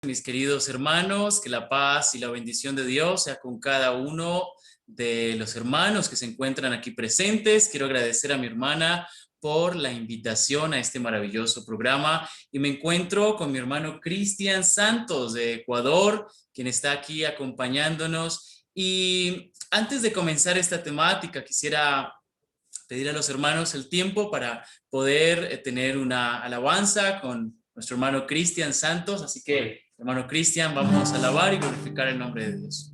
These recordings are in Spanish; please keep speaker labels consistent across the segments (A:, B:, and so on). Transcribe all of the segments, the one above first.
A: Mis queridos hermanos, que la paz y la bendición de Dios sea con cada uno de los hermanos que se encuentran aquí presentes. Quiero agradecer a mi hermana por la invitación a este maravilloso programa y me encuentro con mi hermano Cristian Santos de Ecuador, quien está aquí acompañándonos. Y antes de comenzar esta temática, quisiera pedir a los hermanos el tiempo para poder tener una alabanza con nuestro hermano Cristian Santos. Así que, hermano Cristian, vamos a alabar y glorificar el nombre de Dios.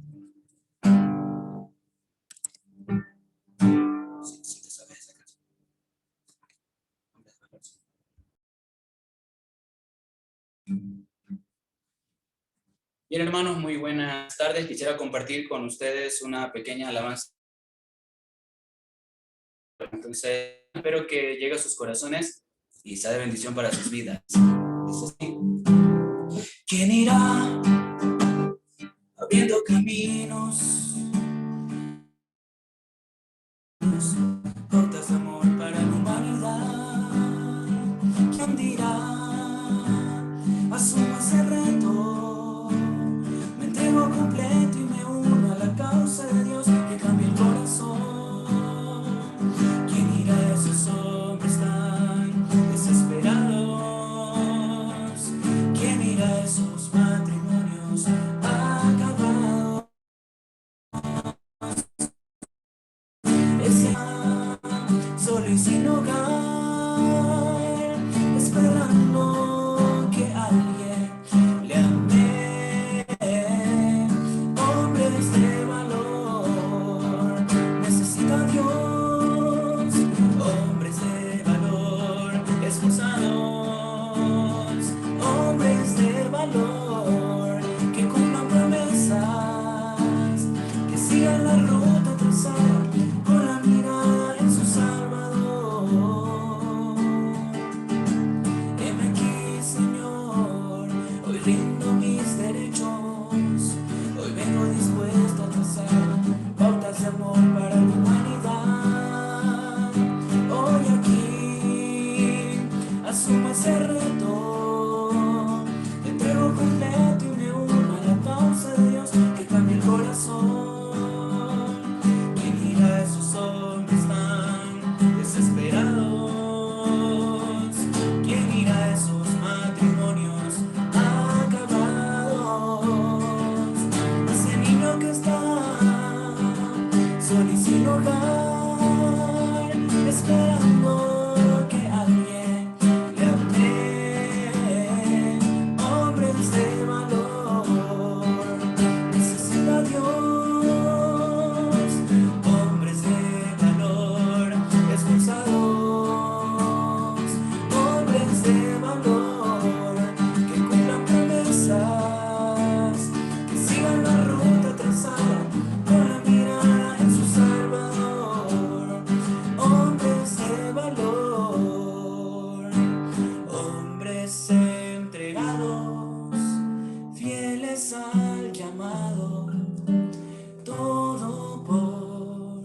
B: Bien, hermanos, muy buenas tardes. Quisiera compartir con ustedes una pequeña alabanza. Entonces, espero que llegue a sus corazones y sea de bendición para sus vidas. ¿Quién irá abriendo caminos? Pautas de amor para la humanidad. ¿Quién dirá? Asumo ese reto. Me entrego completo y me uno a la causa de Dios que cambia el corazón. ¿Quién irá a esos hombres tan desesperados? ¿Quién irá a esos matrimonios acabados? Ese solo y sin hogar, esperando que alguien le ame. Hombres de valor, necesita a Dios. Hombres de valor, esforzados. Hombres de valor, que cumplan promesas, que sigan la ruta trazada. Rindo mis derechos, hoy vengo dispuesto a trazar pautas de amor para la humanidad. Hoy aquí asumo ese reto, te entrego completo y me uno a la causa de Dios que cambia el corazón. ¿Quién irá a esos hombres tan desesperados? ¿Quién irá a esos matrimonios que está solo y sin hogar, esperando que alguien le ame? Hombres de valor, necesita a Dios. Hombres de valor, esforzados. Hombres de valor, que cumplan promesas, que sigan la ruta trazada con la mirada en su Salvador. Hombres de valor, hombres entregados, fieles al llamado, todo por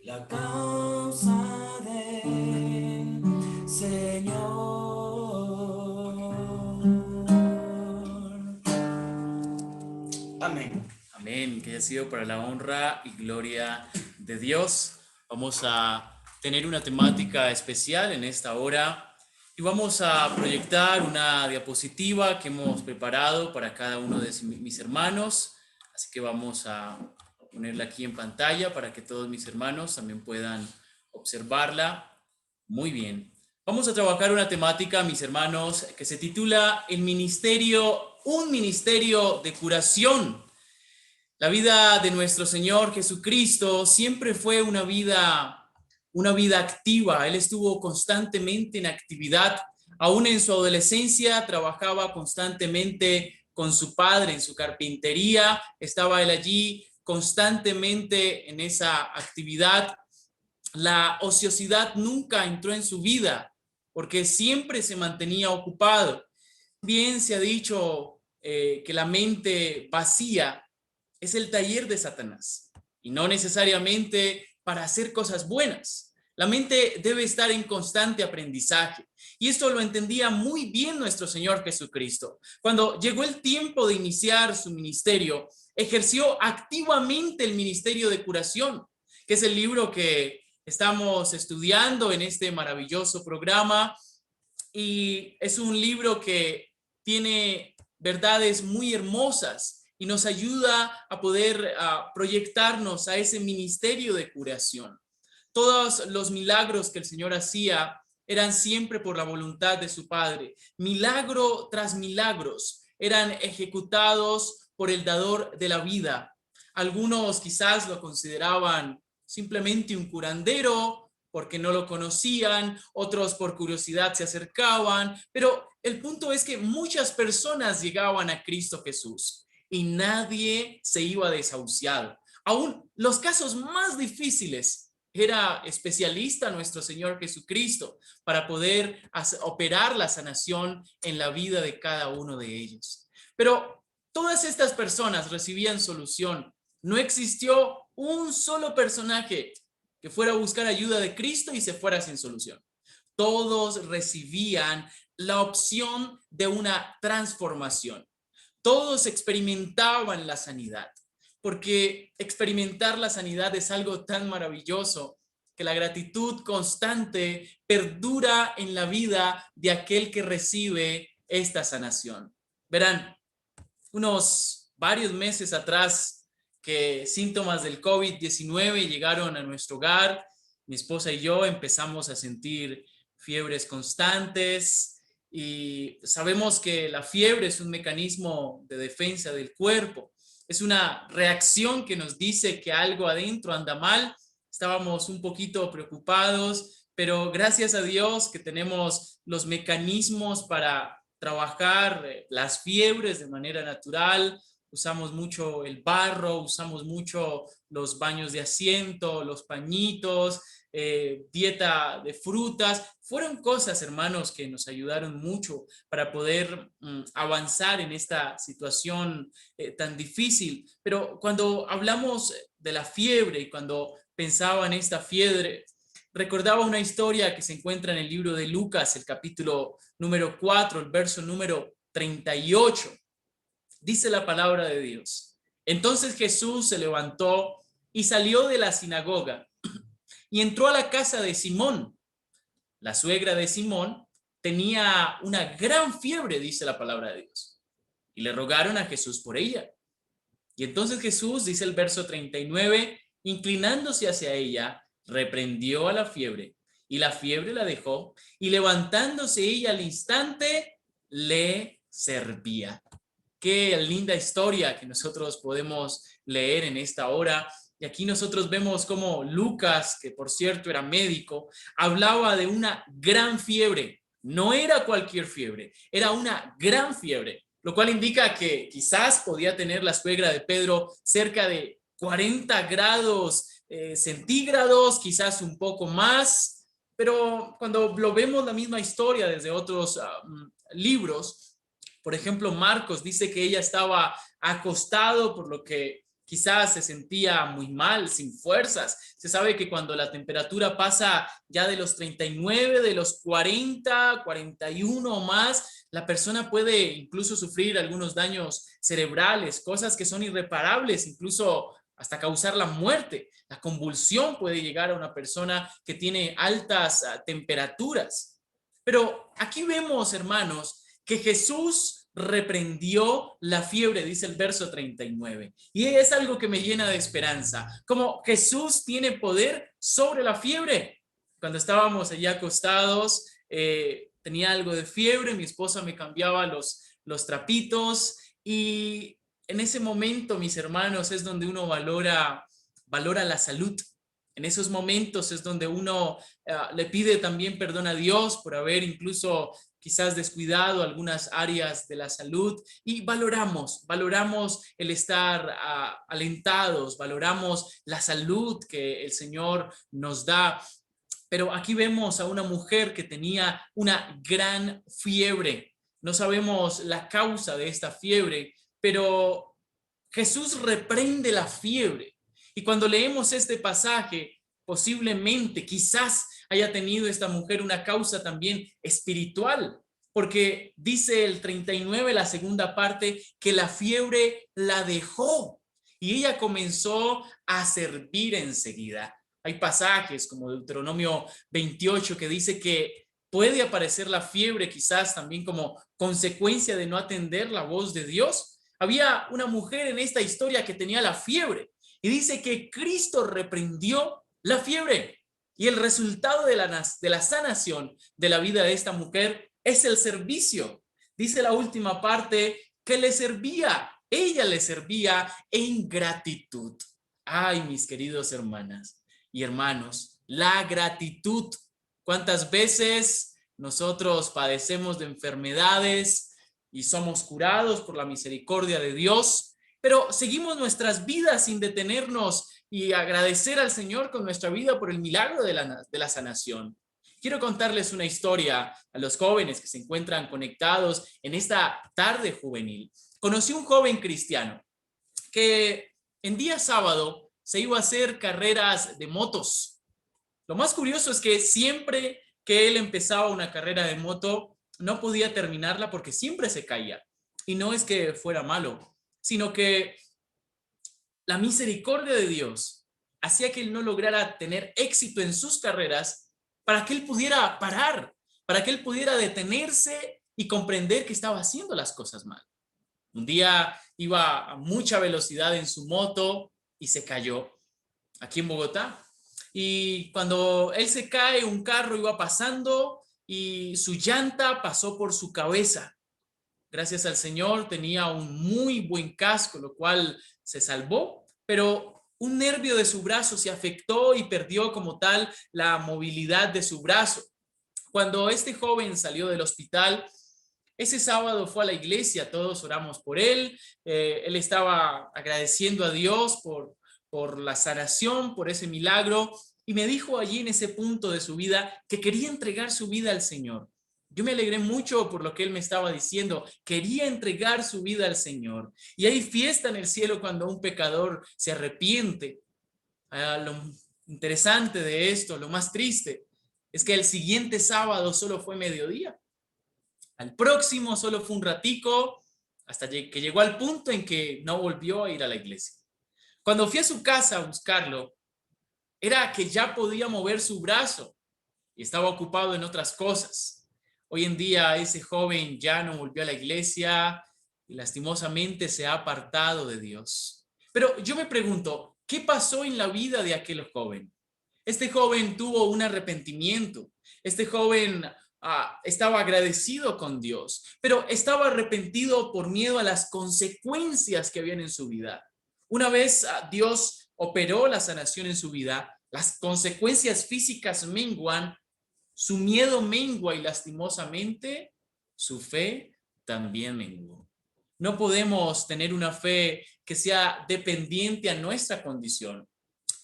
B: la causa del Señor. Amén.
A: Amén, que haya sido para la honra y gloria de Dios. Vamos a tener una temática especial en esta hora y vamos a proyectar una diapositiva que hemos preparado para cada uno de mis hermanos. Así que vamos a ponerla aquí en pantalla para que todos mis hermanos también puedan observarla. Muy bien. Vamos a trabajar una temática, mis hermanos, que se titula un ministerio de curación. La vida de nuestro Señor Jesucristo siempre fue una vida activa. Él estuvo constantemente en actividad. Aún en su adolescencia trabajaba constantemente con su padre en su carpintería. Estaba él allí constantemente en esa actividad. La ociosidad nunca entró en su vida porque siempre se mantenía ocupado. Bien se ha dicho que la mente vacía es el taller de Satanás y no necesariamente para hacer cosas buenas. La mente debe estar en constante aprendizaje. Y esto lo entendía muy bien nuestro Señor Jesucristo. Cuando llegó el tiempo de iniciar su ministerio, ejerció activamente el ministerio de curación, que es el libro que estamos estudiando en este maravilloso programa. Y es un libro que tiene verdades muy hermosas y nos ayuda a poder proyectarnos a ese ministerio de curación. Todos los milagros que el Señor hacía eran siempre por la voluntad de su Padre. Milagro tras milagros eran ejecutados por el dador de la vida. Algunos quizás lo consideraban simplemente un curandero porque no lo conocían, otros por curiosidad se acercaban, pero el punto es que muchas personas llegaban a Cristo Jesús y nadie se iba desahuciado. Aún los casos más difíciles era especialista nuestro Señor Jesucristo para poder operar la sanación en la vida de cada uno de ellos. Pero todas estas personas recibían solución. No existió un solo personaje que fuera a buscar ayuda de Cristo y se fuera sin solución. Todos recibían la opción de una transformación. Todos experimentaban la sanidad, porque experimentar la sanidad es algo tan maravilloso que la gratitud constante perdura en la vida de aquel que recibe esta sanación. Verán, unos varios meses atrás que síntomas del COVID-19 llegaron a nuestro hogar, mi esposa y yo empezamos a sentir fiebres constantes y sabemos que la fiebre es un mecanismo de defensa del cuerpo. Es una reacción que nos dice que algo adentro anda mal. Estábamos un poquito preocupados, pero gracias a Dios que tenemos los mecanismos para trabajar las fiebres de manera natural. Usamos mucho el barro, usamos mucho los baños de asiento, los pañitos, dieta de frutas. Fueron cosas, hermanos, que nos ayudaron mucho para poder avanzar en esta situación tan difícil. Pero cuando hablamos de la fiebre y cuando pensaba en esta fiebre, recordaba una historia que se encuentra en el libro de Lucas, el capítulo número 4, el verso número 38. Dice la palabra de Dios. Entonces Jesús se levantó y salió de la sinagoga y entró a la casa de Simón. La suegra de Simón tenía una gran fiebre, dice la palabra de Dios, y le rogaron a Jesús por ella. Y entonces Jesús, dice el verso 39, inclinándose hacia ella, reprendió a la fiebre, y la fiebre la dejó, y levantándose ella al instante, le servía. Qué linda historia que nosotros podemos leer en esta hora. Y aquí nosotros vemos cómo Lucas, que por cierto era médico, hablaba de una gran fiebre. No era cualquier fiebre, era una gran fiebre, lo cual indica que quizás podía tener la suegra de Pedro cerca de 40 grados centígrados, quizás un poco más, pero cuando lo vemos la misma historia desde otros libros, por ejemplo, Marcos dice que ella estaba acostado, por lo que quizás se sentía muy mal, sin fuerzas. Se sabe que cuando la temperatura pasa ya de los 39, de los 40, 41 o más, la persona puede incluso sufrir algunos daños cerebrales, cosas que son irreparables, incluso hasta causar la muerte. La convulsión puede llegar a una persona que tiene altas temperaturas. Pero aquí vemos, hermanos, que Jesús reprendió la fiebre, dice el verso 39. Y es algo que me llena de esperanza. Como Jesús tiene poder sobre la fiebre. Cuando estábamos allí acostados, tenía algo de fiebre, mi esposa me cambiaba los trapitos y en ese momento, mis hermanos, es donde uno valora la salud. En esos momentos es donde uno le pide también perdón a Dios por haber incluso quizás descuidado algunas áreas de la salud y valoramos el estar alentados, valoramos la salud que el Señor nos da. Pero aquí vemos a una mujer que tenía una gran fiebre. No sabemos la causa de esta fiebre, pero Jesús reprende la fiebre. Y cuando leemos este pasaje, Posiblemente, quizás haya tenido esta mujer una causa también espiritual, porque dice el 39, la segunda parte, que la fiebre la dejó y ella comenzó a servir enseguida. Hay pasajes como Deuteronomio 28 que dice que puede aparecer la fiebre quizás también como consecuencia de no atender la voz de Dios. Había una mujer en esta historia que tenía la fiebre y dice que Cristo reprendió la fiebre y el resultado de la sanación de la vida de esta mujer es el servicio. Dice la última parte que le servía, ella le servía en gratitud. Ay, mis queridos hermanas y hermanos, la gratitud. ¿Cuántas veces nosotros padecemos de enfermedades y somos curados por la misericordia de Dios? Pero seguimos nuestras vidas sin detenernos y agradecer al Señor con nuestra vida por el milagro de la sanación. Quiero contarles una historia a los jóvenes que se encuentran conectados en esta tarde juvenil. Conocí un joven cristiano que en día sábado se iba a hacer carreras de motos. Lo más curioso es que siempre que él empezaba una carrera de moto, no podía terminarla porque siempre se caía. Y no es que fuera malo, sino que la misericordia de Dios hacía que él no lograra tener éxito en sus carreras para que él pudiera parar, para que él pudiera detenerse y comprender que estaba haciendo las cosas mal. Un día iba a mucha velocidad en su moto y se cayó aquí en Bogotá. Y cuando él se cae, un carro iba pasando y su llanta pasó por su cabeza. Gracias al Señor tenía un muy buen casco, lo cual se salvó, pero un nervio de su brazo se afectó y perdió como tal la movilidad de su brazo. Cuando este joven salió del hospital, ese sábado fue a la iglesia, todos oramos por él, él estaba agradeciendo a Dios por la sanación, por ese milagro, y me dijo allí en ese punto de su vida que quería entregar su vida al Señor. Yo me alegré mucho por lo que él me estaba diciendo, quería entregar su vida al Señor. Y hay fiesta en el cielo cuando un pecador se arrepiente. Lo interesante de esto, lo más triste, es que el siguiente sábado solo fue mediodía. Al próximo solo fue un ratico, hasta que llegó al punto en que no volvió a ir a la iglesia. Cuando fui a su casa a buscarlo, era que ya podía mover su brazo y estaba ocupado en otras cosas. Hoy en día ese joven ya no volvió a la iglesia y lastimosamente se ha apartado de Dios. Pero yo me pregunto, ¿qué pasó en la vida de aquel joven? Este joven tuvo un arrepentimiento. Este joven estaba agradecido con Dios, pero estaba arrepentido por miedo a las consecuencias que habían en su vida. Una vez Dios operó la sanación en su vida, las consecuencias físicas menguan, su miedo mengua y lastimosamente su fe también menguó. No podemos tener una fe que sea dependiente a nuestra condición.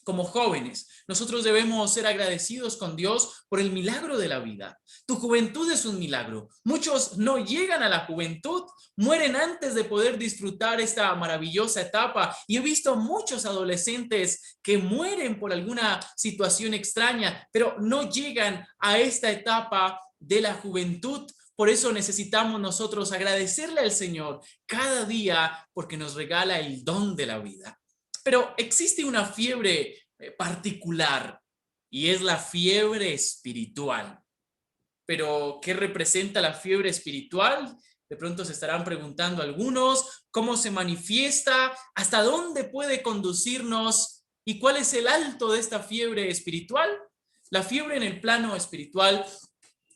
A: Como jóvenes, nosotros debemos ser agradecidos con Dios por el milagro de la vida. Tu juventud es un milagro. Muchos no llegan a la juventud, mueren antes de poder disfrutar esta maravillosa etapa. Y he visto muchos adolescentes que mueren por alguna situación extraña, pero no llegan a esta etapa de la juventud. Por eso necesitamos nosotros agradecerle al Señor cada día porque nos regala el don de la vida. Pero existe una fiebre particular y es la fiebre espiritual. Pero, ¿qué representa la fiebre espiritual? De pronto se estarán preguntando algunos, ¿cómo se manifiesta? ¿Hasta dónde puede conducirnos? ¿Y cuál es el alto de esta fiebre espiritual? La fiebre en el plano espiritual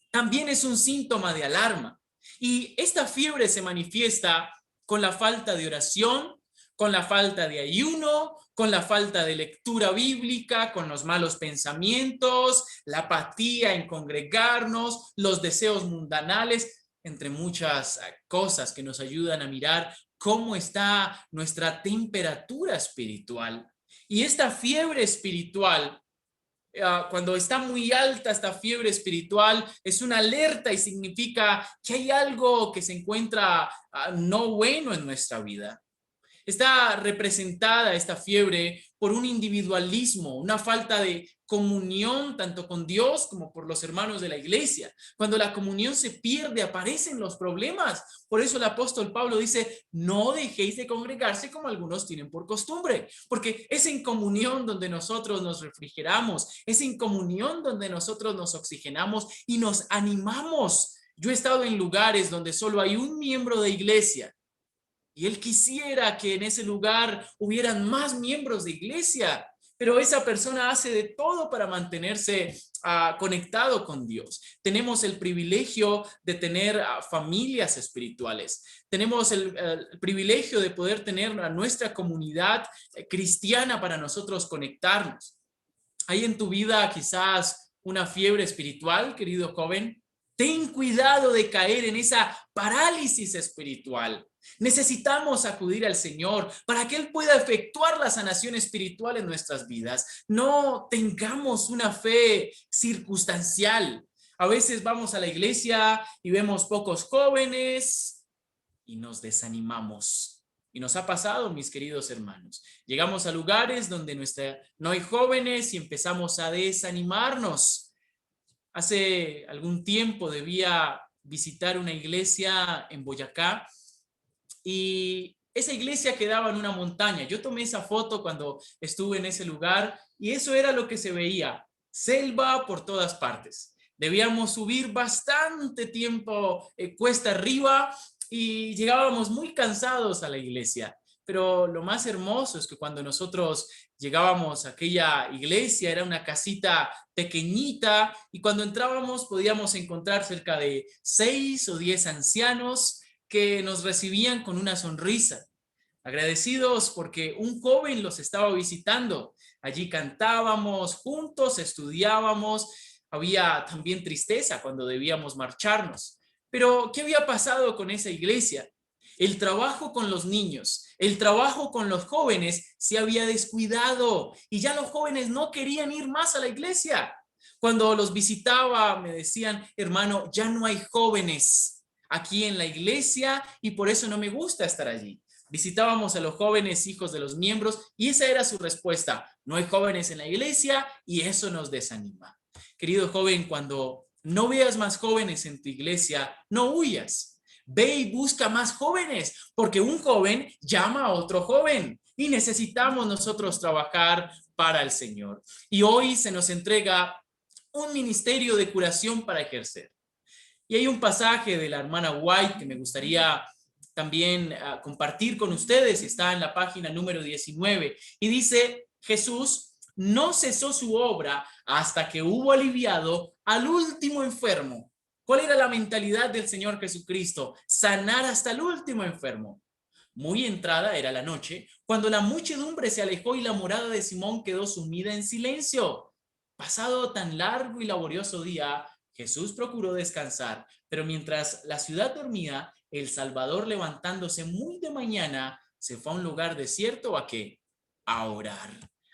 A: también es un síntoma de alarma. Y esta fiebre se manifiesta con la falta de oración, con la falta de ayuno, con la falta de lectura bíblica, con los malos pensamientos, la apatía en congregarnos, los deseos mundanales, entre muchas cosas que nos ayudan a mirar cómo está nuestra temperatura espiritual. Y esta fiebre espiritual, cuando está muy alta esta fiebre espiritual, es una alerta y significa que hay algo que se encuentra no bueno en nuestra vida. Está representada esta fiebre por un individualismo, una falta de comunión tanto con Dios como por los hermanos de la iglesia. Cuando la comunión se pierde, aparecen los problemas. Por eso el apóstol Pablo dice, no dejéis de congregarse como algunos tienen por costumbre, porque es en comunión donde nosotros nos refrigeramos, es en comunión donde nosotros nos oxigenamos y nos animamos. Yo he estado en lugares donde solo hay un miembro de iglesia y él quisiera que en ese lugar hubieran más miembros de iglesia, pero esa persona hace de todo para mantenerse conectado con Dios. Tenemos el privilegio de tener familias espirituales. Tenemos el privilegio de poder tener a nuestra comunidad cristiana para nosotros conectarnos. ¿Hay en tu vida quizás una fiebre espiritual, querido joven? Ten cuidado de caer en esa parálisis espiritual. Necesitamos acudir al Señor para que Él pueda efectuar la sanación espiritual en nuestras vidas. No tengamos una fe circunstancial. A veces vamos a la iglesia y vemos pocos jóvenes y nos desanimamos. Y nos ha pasado, mis queridos hermanos. Llegamos a lugares donde no hay jóvenes y empezamos a desanimarnos. Hace algún tiempo debía visitar una iglesia en Boyacá y esa iglesia quedaba en una montaña. Yo tomé esa foto cuando estuve en ese lugar y eso era lo que se veía, selva por todas partes. Debíamos subir bastante tiempo cuesta arriba y llegábamos muy cansados a la iglesia. Pero lo más hermoso es que cuando nosotros llegábamos a aquella iglesia, era una casita pequeñita y cuando entrábamos podíamos encontrar cerca de 6 o 10 ancianos que nos recibían con una sonrisa, agradecidos porque un joven los estaba visitando. Allí cantábamos juntos, estudiábamos, había también tristeza cuando debíamos marcharnos. Pero, ¿qué había pasado con esa iglesia? El trabajo con los niños, el trabajo con los jóvenes se había descuidado y ya los jóvenes no querían ir más a la iglesia. Cuando los visitaba me decían, hermano, ya no hay jóvenes aquí en la iglesia y por eso no me gusta estar allí. Visitábamos a los jóvenes hijos de los miembros y esa era su respuesta. No hay jóvenes en la iglesia y eso nos desanima. Querido joven, cuando no veas más jóvenes en tu iglesia, no huyas. Ve y busca más jóvenes, porque un joven llama a otro joven y necesitamos nosotros trabajar para el Señor. Y hoy se nos entrega un ministerio de curación para ejercer. Y hay un pasaje de la hermana White que me gustaría también compartir con ustedes, está en la página número 19, y dice, Jesús no cesó su obra hasta que hubo aliviado al último enfermo. ¿Cuál era la mentalidad del Señor Jesucristo? Sanar hasta el último enfermo. Muy entrada era la noche, cuando la muchedumbre se alejó y la morada de Simón quedó sumida en silencio. Pasado tan largo y laborioso día, Jesús procuró descansar, pero mientras la ciudad dormía, el Salvador, levantándose muy de mañana, se fue a un lugar desierto ¿a qué? A orar.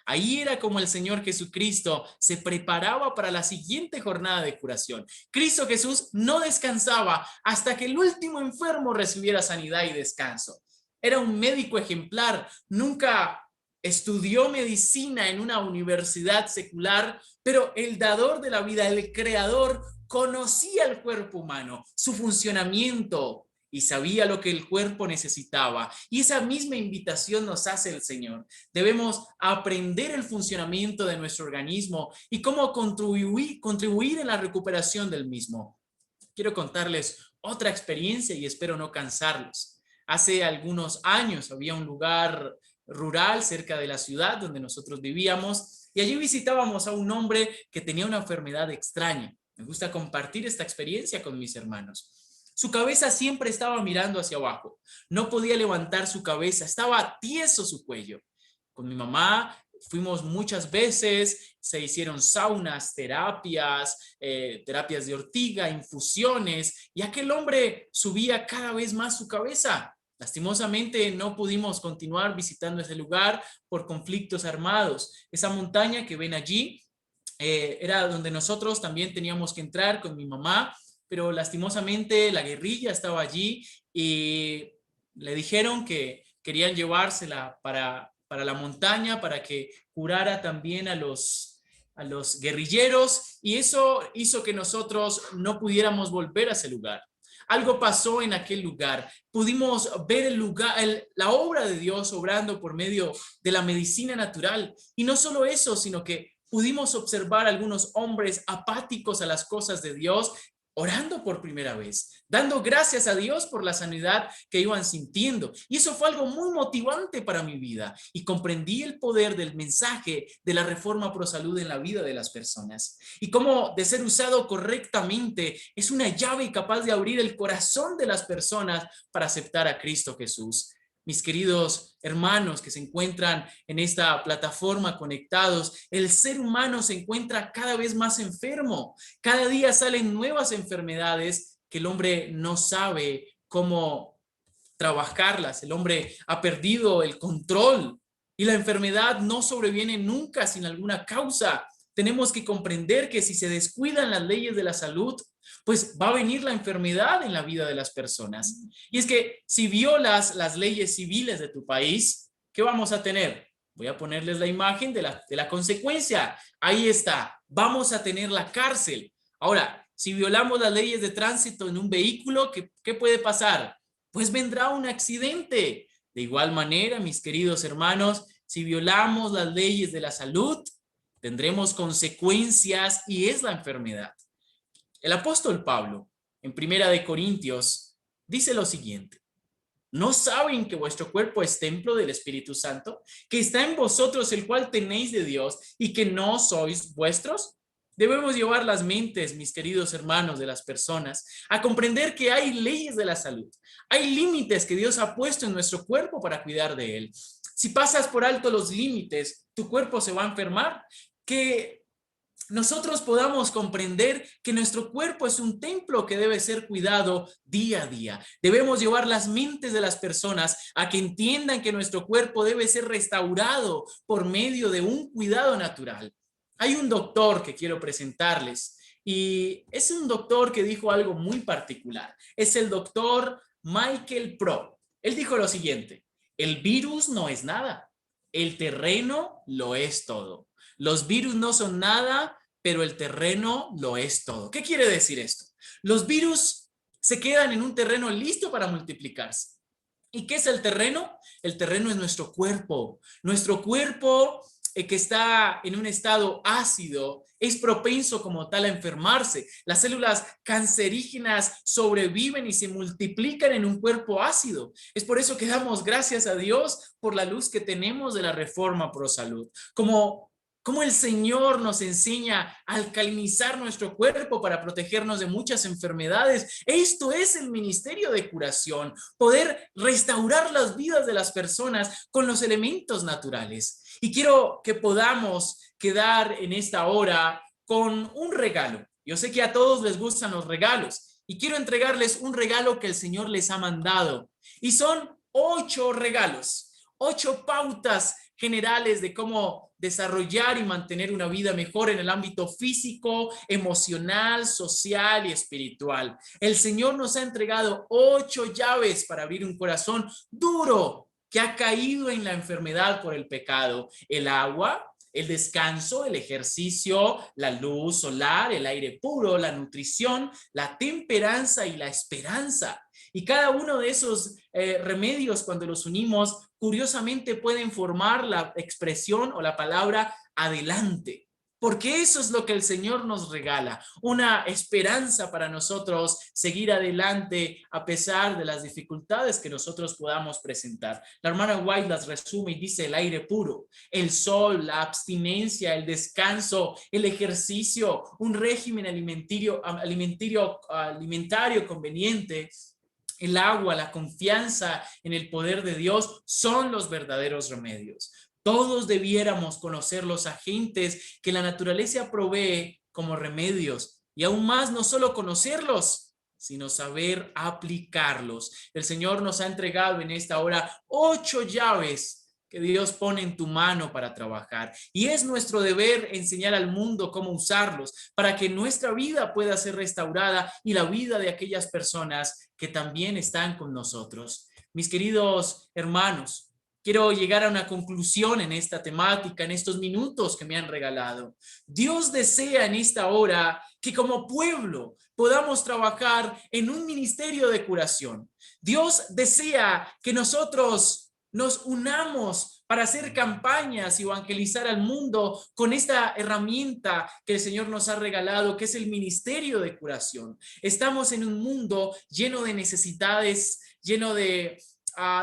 A: Ahí era como el Señor Jesucristo se preparaba para la siguiente jornada de curación. Cristo Jesús no descansaba hasta que el último enfermo recibiera sanidad y descanso. Era un médico ejemplar, nunca estudió medicina en una universidad secular, pero el dador de la vida, el creador, conocía el cuerpo humano, su funcionamiento, y sabía lo que el cuerpo necesitaba. Y esa misma invitación nos hace el Señor. Debemos aprender el funcionamiento de nuestro organismo y cómo contribuir en la recuperación del mismo. Quiero contarles otra experiencia y espero no cansarlos. Hace algunos años había un lugar rural cerca de la ciudad donde nosotros vivíamos y allí visitábamos a un hombre que tenía una enfermedad extraña. Me gusta compartir esta experiencia con mis hermanos. Su cabeza siempre estaba mirando hacia abajo. No podía levantar su cabeza, estaba tieso su cuello. Con mi mamá fuimos muchas veces, se hicieron saunas, terapias de ortiga, infusiones, y aquel hombre subía cada vez más su cabeza. Lastimosamente no pudimos continuar visitando ese lugar por conflictos armados. Esa montaña que ven allí era donde nosotros también teníamos que entrar con mi mamá, pero lastimosamente la guerrilla estaba allí y le dijeron que querían llevársela para la montaña, para que curara también a los guerrilleros, y eso hizo que nosotros no pudiéramos volver a ese lugar. Algo pasó en aquel lugar. Pudimos ver el lugar, la obra de Dios obrando por medio de la medicina natural. Y no solo eso, sino que pudimos observar algunos hombres apáticos a las cosas de Dios orando por primera vez, dando gracias a Dios por la sanidad que iban sintiendo. Y eso fue algo muy motivante para mi vida, y comprendí el poder del mensaje de la Reforma Pro Salud en la vida de las personas, y cómo, de ser usado correctamente, es una llave capaz de abrir el corazón de las personas para aceptar a Cristo Jesús. Mis queridos hermanos que se encuentran en esta plataforma conectados, el ser humano se encuentra cada vez más enfermo. Cada día salen nuevas enfermedades que el hombre no sabe cómo trabajarlas. El hombre ha perdido el control, y la enfermedad no sobreviene nunca sin alguna causa. Tenemos que comprender que si se descuidan las leyes de la salud, pues va a venir la enfermedad en la vida de las personas. Y es que si violas las leyes civiles de tu país, ¿qué vamos a tener? Voy a ponerles la imagen de la consecuencia. Ahí está. Vamos a tener la cárcel. Ahora, si violamos las leyes de tránsito en un vehículo, ¿qué puede pasar? Pues vendrá un accidente. De igual manera, mis queridos hermanos, si violamos las leyes de la salud, tendremos consecuencias, y es la enfermedad. El apóstol Pablo, en Primera de Corintios, dice lo siguiente: ¿no saben que vuestro cuerpo es templo del Espíritu Santo, que está en vosotros, el cual tenéis de Dios, y que no sois vuestros? Debemos llevar las mentes, mis queridos hermanos, de las personas a comprender que hay leyes de la salud, hay límites que Dios ha puesto en nuestro cuerpo para cuidar de él. Si pasas por alto los límites, tu cuerpo se va a enfermar. Que nosotros podamos comprender que nuestro cuerpo es un templo que debe ser cuidado día a día. Debemos llevar las mentes de las personas a que entiendan que nuestro cuerpo debe ser restaurado por medio de un cuidado natural. Hay un doctor que quiero presentarles, y es un doctor que dijo algo muy particular. Es el doctor Michael Pro. Él dijo lo siguiente: el virus no es nada, el terreno lo es todo. Los virus no son nada, pero el terreno lo es todo. ¿Qué quiere decir esto? Los virus se quedan en un terreno listo para multiplicarse. ¿Y qué es el terreno? El terreno es nuestro cuerpo. Nuestro cuerpo, que está en un estado ácido, es propenso como tal a enfermarse. Las células cancerígenas sobreviven y se multiplican en un cuerpo ácido. Es por eso que damos gracias a Dios por la luz que tenemos de la Reforma Pro Salud. Como el Señor nos enseña a alcalinizar nuestro cuerpo para protegernos de muchas enfermedades. Esto es el ministerio de curación, poder restaurar las vidas de las personas con los elementos naturales. Y quiero que podamos quedar en esta hora con un regalo. Yo sé que a todos les gustan los regalos, y quiero entregarles un regalo que el Señor les ha mandado. Y son 8 regalos, 8 pautas generales de cómo desarrollar y mantener una vida mejor en el ámbito físico, emocional, social y espiritual. El Señor nos ha entregado 8 llaves para abrir un corazón duro que ha caído en la enfermedad por el pecado: el agua, el descanso, el ejercicio, la luz solar, el aire puro, la nutrición, la temperanza y la esperanza. Y cada uno de esos remedios, cuando los unimos, curiosamente pueden formar la expresión o la palabra adelante. Porque eso es lo que el Señor nos regala, una esperanza para nosotros seguir adelante a pesar de las dificultades que nosotros podamos presentar. La hermana White las resume y dice: el aire puro, el sol, la abstinencia, el descanso, el ejercicio, un régimen alimentario conveniente, el agua, la confianza en el poder de Dios son los verdaderos remedios. Todos debiéramos conocer los agentes que la naturaleza provee como remedios, y aún más, no solo conocerlos, sino saber aplicarlos. El Señor nos ha entregado en esta hora 8 llaves que Dios pone en tu mano para trabajar, y es nuestro deber enseñar al mundo cómo usarlos para que nuestra vida pueda ser restaurada y la vida de aquellas personas que también están con nosotros. Mis queridos hermanos, quiero llegar a una conclusión en esta temática, en estos minutos que me han regalado. Dios desea en esta hora que como pueblo podamos trabajar en un ministerio de curación. Dios desea que nosotros nos unamos para hacer campañas y evangelizar al mundo con esta herramienta que el Señor nos ha regalado, que es el ministerio de curación. Estamos en un mundo lleno de necesidades, lleno de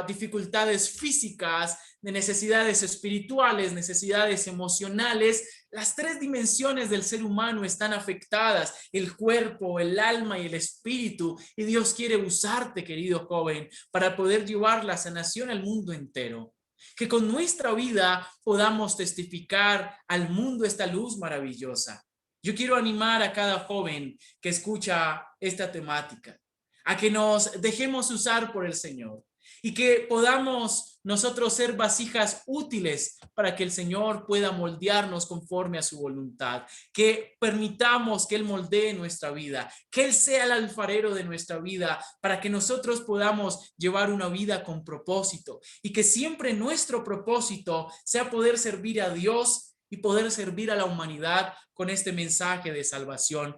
A: dificultades físicas, de necesidades espirituales, necesidades emocionales. Las tres dimensiones del ser humano están afectadas, el cuerpo, el alma y el espíritu, y Dios quiere usarte, querido joven, para poder llevar la sanación al mundo entero. Que con nuestra vida podamos testificar al mundo esta luz maravillosa. Yo quiero animar a cada joven que escucha esta temática, a que nos dejemos usar por el Señor y que podamos nosotros ser vasijas útiles para que el Señor pueda moldearnos conforme a su voluntad, que permitamos que Él moldee nuestra vida, que Él sea el alfarero de nuestra vida, para que nosotros podamos llevar una vida con propósito y que siempre nuestro propósito sea poder servir a Dios y poder servir a la humanidad con este mensaje de salvación.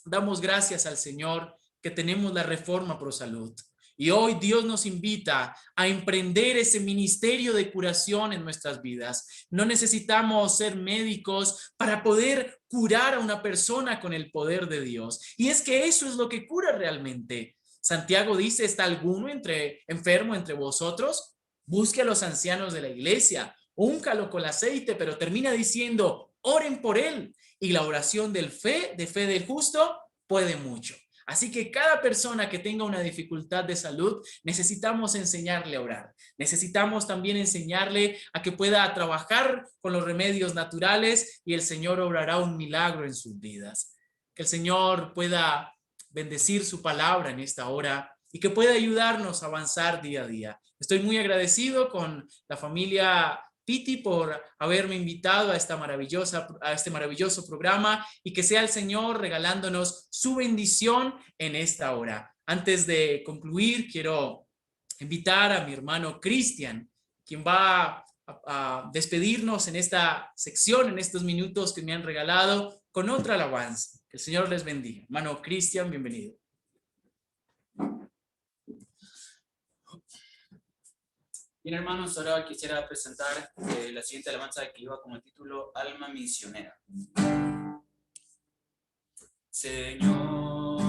A: Damos gracias al Señor que tenemos la Reforma Pro Salud. Y hoy Dios nos invita a emprender ese ministerio de curación en nuestras vidas. No necesitamos ser médicos para poder curar a una persona con el poder de Dios. Y es que eso es lo que cura realmente. Santiago dice, ¿está alguno enfermo entre vosotros? Busque a los ancianos de la iglesia, úncalo con aceite, pero termina diciendo, oren por él. Y la oración de fe del justo, puede mucho. Así que cada persona que tenga una dificultad de salud, necesitamos enseñarle a orar. Necesitamos también enseñarle a que pueda trabajar con los remedios naturales y el Señor obrará un milagro en sus vidas. Que el Señor pueda bendecir su palabra en esta hora y que pueda ayudarnos a avanzar día a día. Estoy muy agradecido con la familia Piti por haberme invitado a este maravilloso programa y que sea el Señor regalándonos su bendición en esta hora. Antes de concluir, quiero invitar a mi hermano Cristian, quien va a despedirnos en esta sección, en estos minutos que me han regalado, con otra alabanza. Que el Señor les bendiga. Hermano Cristian, bienvenido.
C: Bien, hermanos, ahora quisiera presentar la siguiente alabanza que lleva como título Alma Misionera. Señor,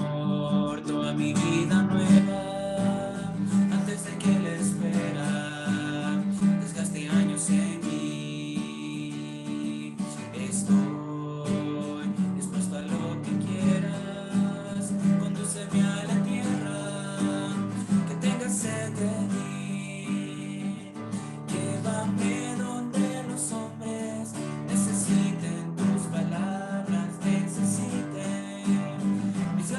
C: toda mi vida nueva, antes de que la espera desgaste años en mí. Estoy dispuesto a lo que quieras, condúceme a la tierra que tenga sed de mí. Llévame donde los hombres necesiten tus palabras, necesiten mis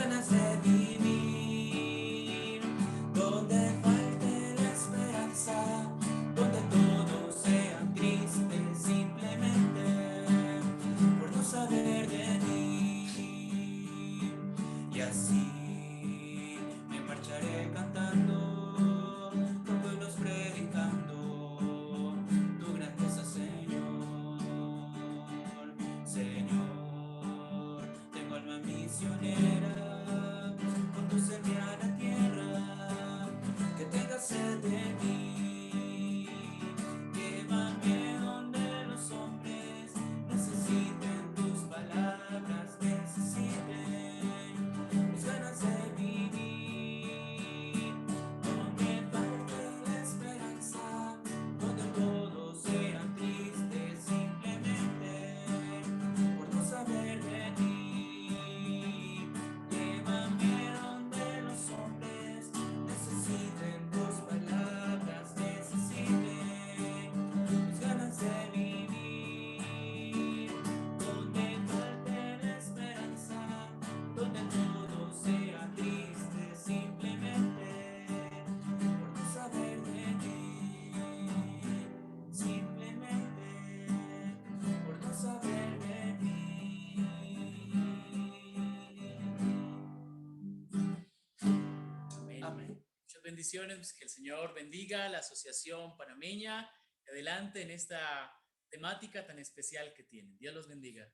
A: bendiciones, que el Señor bendiga la Asociación Panameña. Adelante en esta temática tan especial que tienen. Dios los bendiga.